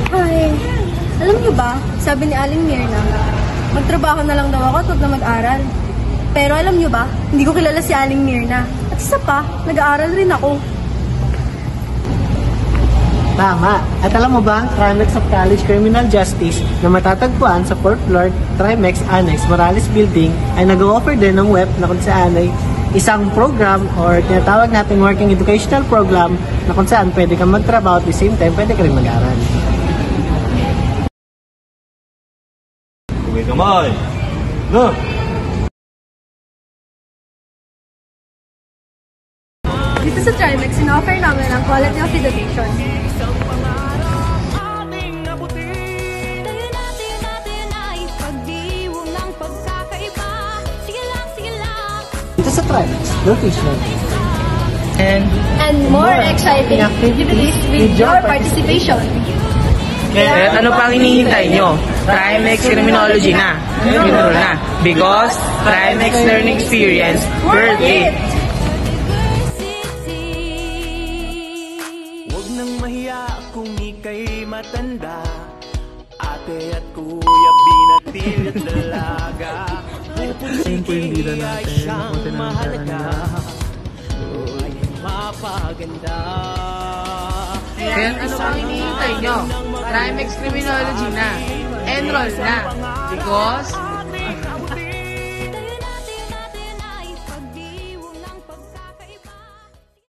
Hi! Alam niyo ba, sabi ni Aling Mirna, magtrabaho na lang daw ako at huwag na mag-aral. Pero alam niyo ba, hindi ko kilala si Aling Mirna. At isa pa, nag-aaral rin ako. Tama. At alam mo ba, Trimex of College Criminal Justice na matatagpuan sa 4th floor Trimex Annex Morales Building ay nag-o-offer din ng web na kung saan ay isang program or tinatawag natin working educational program na kung saan pwede kang magtrabaho at the same time pwede ka rin mag-aral. Okay, come on! No! Dito sa Trimex, in-offer namin ang quality of education. Dito sa Trimex, location. And more exciting activities with your participation. Kaya ano pang hinihintay nyo? Trimex Criminology na. Enroll na. Because Trimex Learning Experience, worth it! Huwag nang mahiya kung ika'y matanda, ate at kuya, binatil at dalaga. Pupusigil ay siyang mahalaga, ay mapaganda. Kaya ano pang hinihintay nyo? Trimex Criminology na. Enroll na. Because